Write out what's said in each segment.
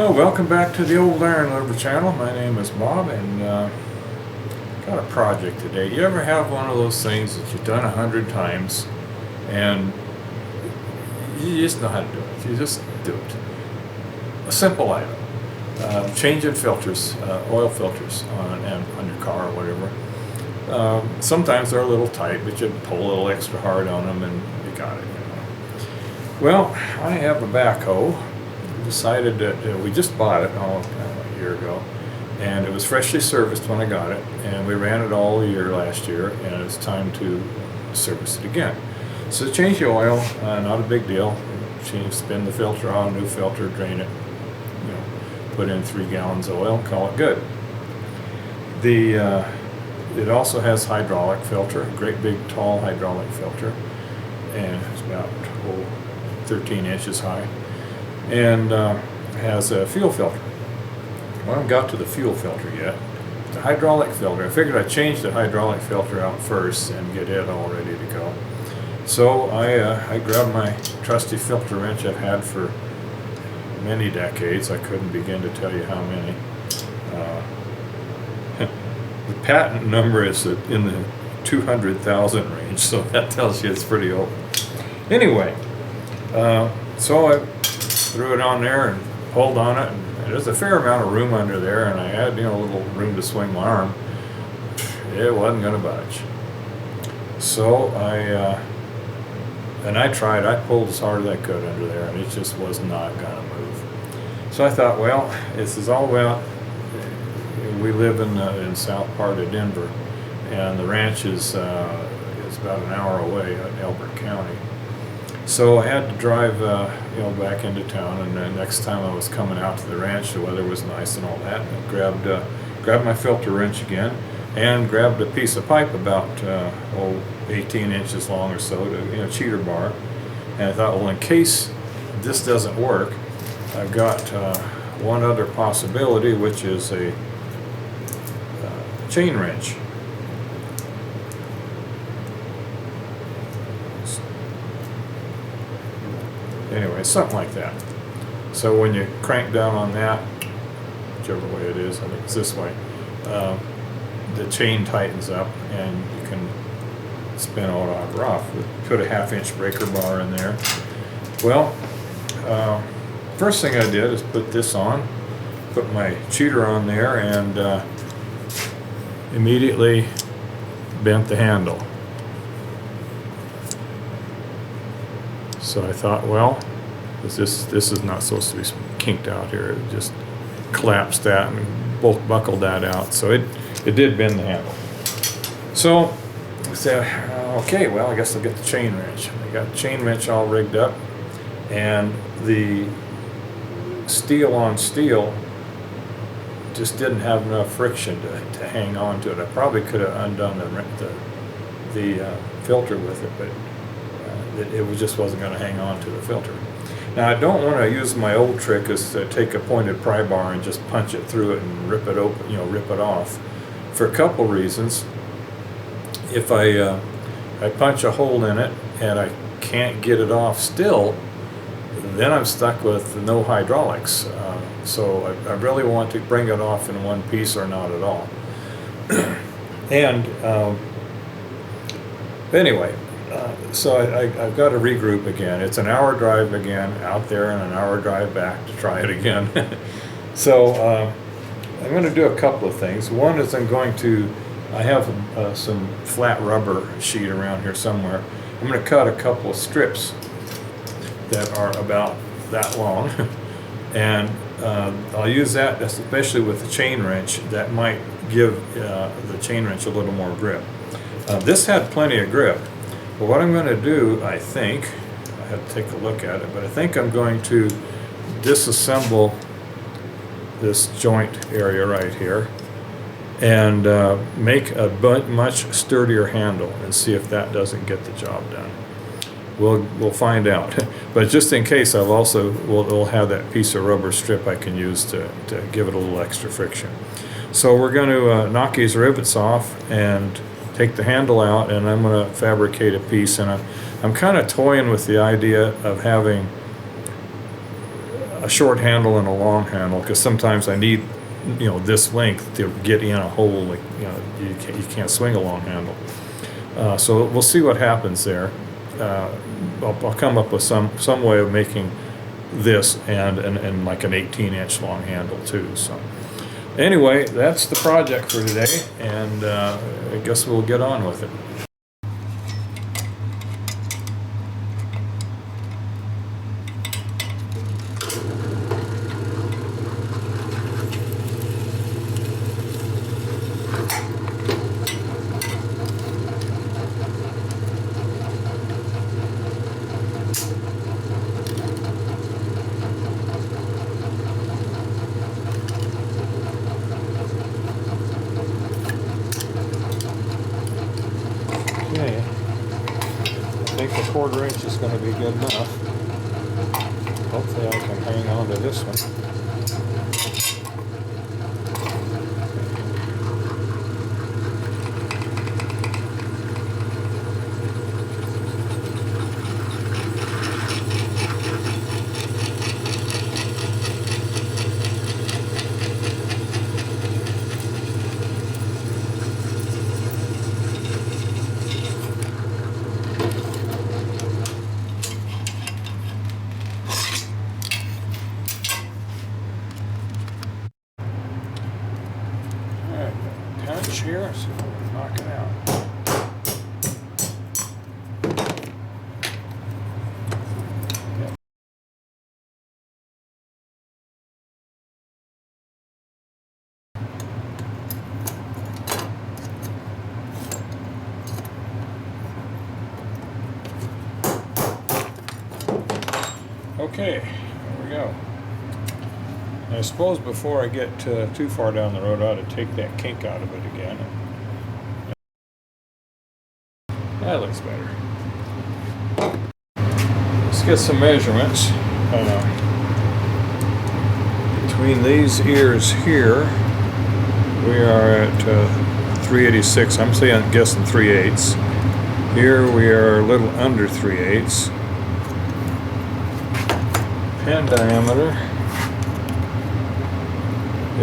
Oh, welcome back to the old Iron Liver channel. My name is Bob, and got a project today. You ever have one of those things that you've done 100 times and you just know how to do it? You just do it. A simple item. Changing filters, oil filters on your car or whatever. Sometimes they're a little tight, but you pull a little extra hard on them and you got it. Well, I have a backhoe. Decided that we just bought it a year ago, and it was freshly serviced when I got it, and we ran it all year last year, and it's time to service it again. So change the oil, not a big deal. Spin the filter on, new filter, drain it, put in 3 gallons of oil, call it good. It also has hydraulic filter, a great big tall hydraulic filter, and it's about 13 inches high. And has a fuel filter. Well, I haven't got to the fuel filter yet. The hydraulic filter, I figured I'd change the hydraulic filter out first and get it all ready to go. So I grabbed my trusty filter wrench I've had for many decades. I couldn't begin to tell you how many. The patent number is in the 200,000 range, so that tells you it's pretty old. Anyway, so I threw it on there and pulled on it, and there's a fair amount of room under there, and I had a little room to swing my arm. It wasn't going to budge. So I tried. I pulled as hard as I could under there, and it just was not going to move. So I thought, well, this is all about. We live in south part of Denver, and the ranch is about an hour away in Elbert County. So I had to drive, back into town, and the next time I was coming out to the ranch, the weather was nice and all that. And I grabbed my filter wrench again, and grabbed a piece of pipe about 18 inches long or so, to cheater bar. And I thought, well, in case this doesn't work, I've got one other possibility, which is a chain wrench. Anyway, something like that. So when you crank down on that, whichever way it is, I think it's this way, the chain tightens up and you can spin all over off. Put a 1/2-inch breaker bar in there. Well, first thing I did is put this on, put my cheater on there, and immediately bent the handle. So I thought, well, this is not supposed to be kinked out here. It just collapsed that and buckled that out. So it did bend the handle. So I said, okay, well, I guess I'll get the chain wrench. I got the chain wrench all rigged up, and the steel on steel just didn't have enough friction to hang on to it. I probably could have undone the filter with it, but it just wasn't going to hang on to the filter. Now, I don't want to use my old trick is to take a pointed pry bar and just punch it through it and rip it open, rip it off, for a couple reasons. If I punch a hole in it and I can't get it off still, then I'm stuck with no hydraulics. So I really want to bring it off in one piece or not at all. And anyway, so I've got to regroup again. It's an hour drive again out there and an hour drive back to try it again. So I'm going to do a couple of things. One is I have some flat rubber sheet around here somewhere. I'm going to cut a couple of strips that are about that long, and I'll use that, especially with the chain wrench. That might give the chain wrench a little more grip. This had plenty of grip. But what I'm going to do, I think, I have to take a look at it, but I think I'm going to disassemble this joint area right here and make a much sturdier handle and see if that doesn't get the job done. We'll find out. But just in case, we'll have that piece of rubber strip I can use to give it a little extra friction. So we're going to knock these rivets off and take the handle out, and I'm going to fabricate a piece. And I'm kind of toying with the idea of having a short handle and a long handle, because sometimes I need, you know, this length to get in a hole. Like, you know, you can't swing a long handle. So we'll see what happens there. I'll come up with some way of making this and like an 18-inch long handle too. So anyway, that's the project for today, and I guess we'll get on with it. Okay, I think the 1/4 inch is going to be good enough. Hopefully I can hang on to this one. Punch here, so we'll knock it out. Yep. Okay, there we go. I suppose before I get too far down the road, I ought to take that kink out of it again. That looks better. Let's get some measurements. Between these ears here, we are at 386. I'm guessing 3/8. Here we are a little under 3/8. Pin diameter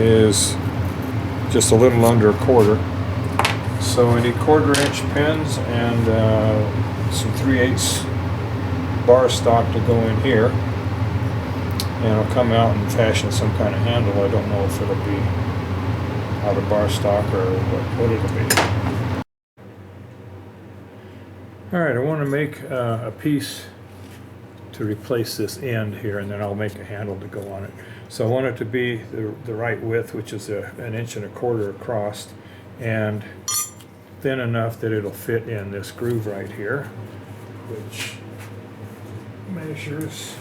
is just a little under 1/4. So we need 1/4 inch pins and some 3/8 bar stock to go in here. And it'll come out and fashion some kind of handle. I don't know if it'll be out of bar stock or what it'll be. Alright, I want to make a piece to replace this end here, and then I'll make a handle to go on it. So I want it to be the right width, which is 1 1/4 inch across, and thin enough that it'll fit in this groove right here, which measures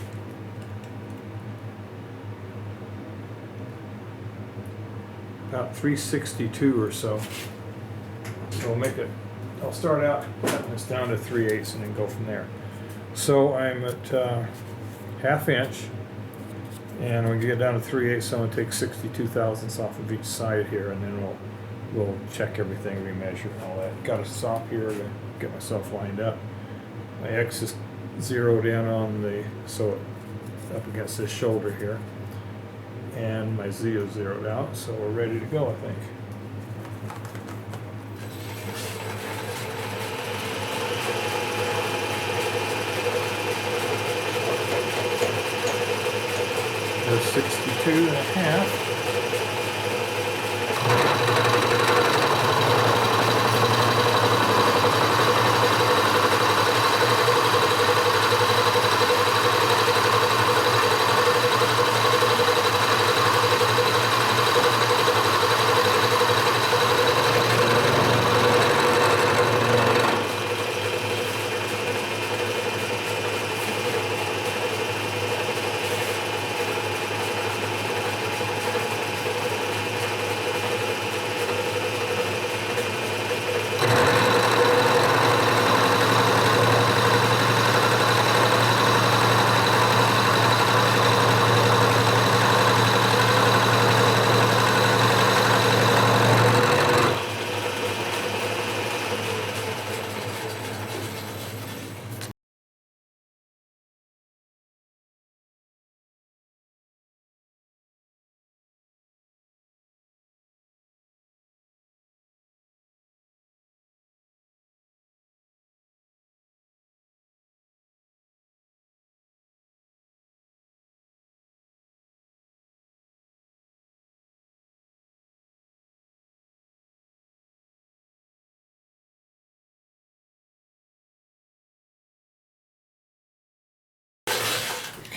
about 362 or so. So I'll start out cutting this down to 3/8 and then go from there. So I'm at 1/2 inch, and when we get down to 3/8, I'm going to take 62 thousandths off of each side here, and then we'll check everything, remeasure and all that. Got a saw here to get myself lined up. My X is zeroed in on so up against this shoulder here, and my Z is zeroed out, so we're ready to go, I think. There's 62.5.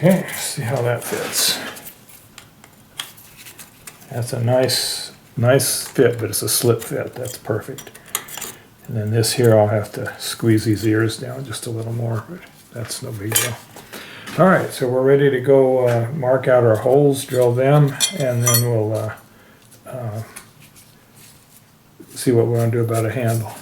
Okay, see how that fits. That's a nice fit, but it's a slip fit. That's perfect. And then this here, I'll have to squeeze these ears down just a little more, but that's no big deal. All right, so we're ready to go mark out our holes, drill them, and then we'll see what we're going to do about a handle.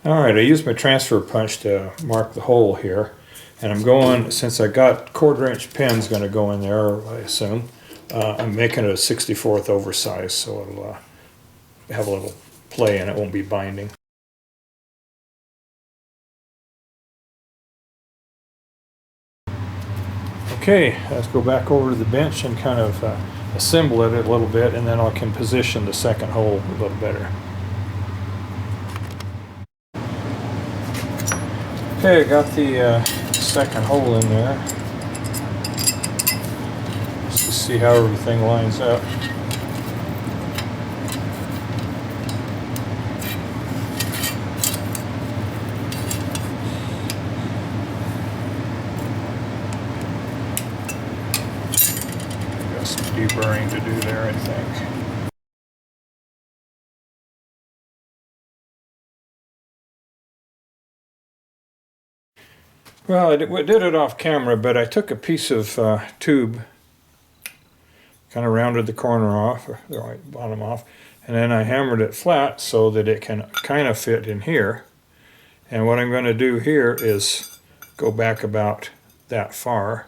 All right, I used my transfer punch to mark the hole here. And I'm going, since I got 1/4 inch pins going to go in there, I assume, I'm making it a 64th oversize, so it'll have a little play and it won't be binding. Okay, let's go back over to the bench and kind of assemble it a little bit, and then I can position the second hole a little better. Okay, I got the second hole in there. Let's just see how everything lines up. Got some deburring to do there, I think. Well, I did it off camera, but I took a piece of tube, kind of rounded the corner off, or the right bottom off, and then I hammered it flat so that it can kind of fit in here. And what I'm going to do here is go back about that far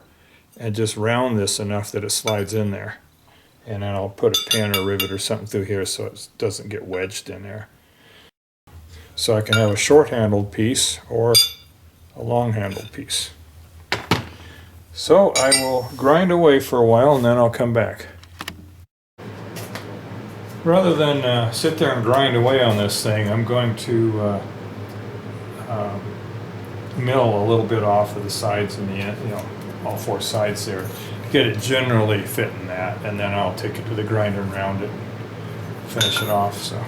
and just round this enough that it slides in there. And then I'll put a pin or rivet or something through here so it doesn't get wedged in there. So I can have a short-handled piece or a long-handled piece. So I will grind away for a while and then I'll come back. Rather than sit there and grind away on this thing, I'm going to mill a little bit off of the sides and the end, all 4 sides there, get it generally fitting that, and then I'll take it to the grinder and round it and finish it off. So.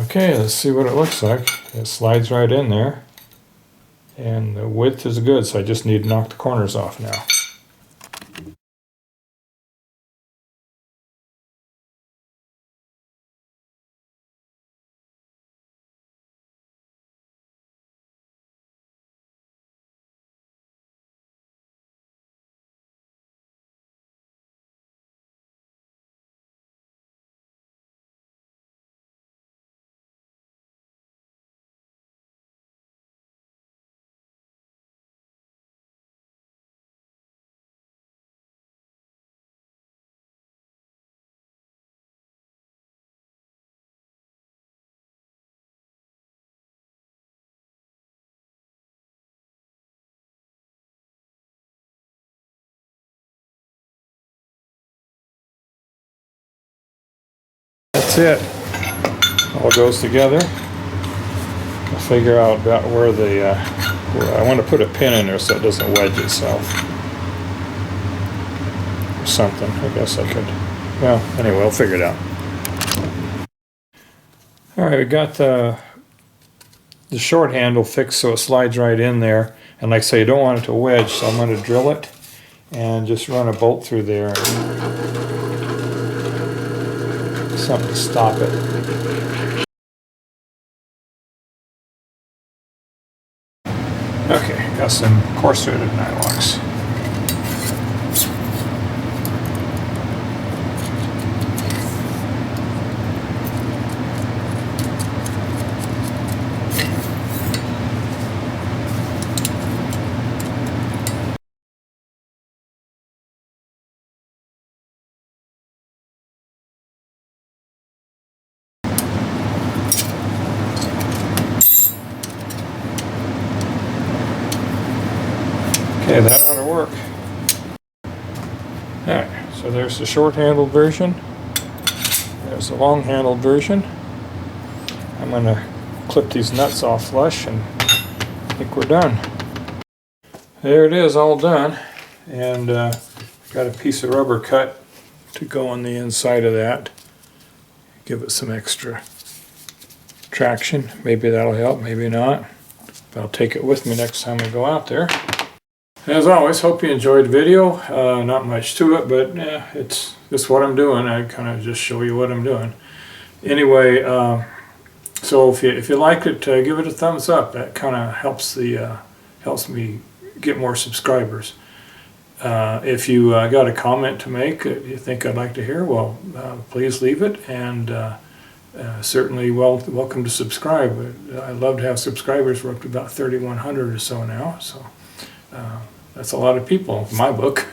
Okay, let's see what it looks like. It slides right in there, and the width is good, so I just need to knock the corners off now. That's it. All goes together. I'll figure out about where I want to put a pin in there so it doesn't wedge itself. Or something. I guess I could. Well, anyway, we'll figure it out. Alright, we got the short handle fixed so it slides right in there. And like I say, you don't want it to wedge, so I'm going to drill it and just run a bolt through there. Something to stop it. Okay, got some coarse threaded nylocks. Okay, that ought to work. Alright, so there's the short-handled version. There's the long-handled version. I'm going to clip these nuts off flush and I think we're done. There it is, all done. And got a piece of rubber cut to go on the inside of that. Give it some extra traction. Maybe that'll help, maybe not. But I'll take it with me next time I go out there. As always, hope you enjoyed the video. Not much to it, but it's what I'm doing. I kind of just show you what I'm doing. Anyway, so if you like it, give it a thumbs up. That kind of helps me get more subscribers. If you got a comment to make that you think I'd like to hear, well, please leave it, and certainly welcome to subscribe. I'd love to have subscribers. We're up to about 3,100 or so now, so that's a lot of people in my book.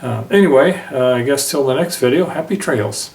Anyway, I guess till the next video, happy trails.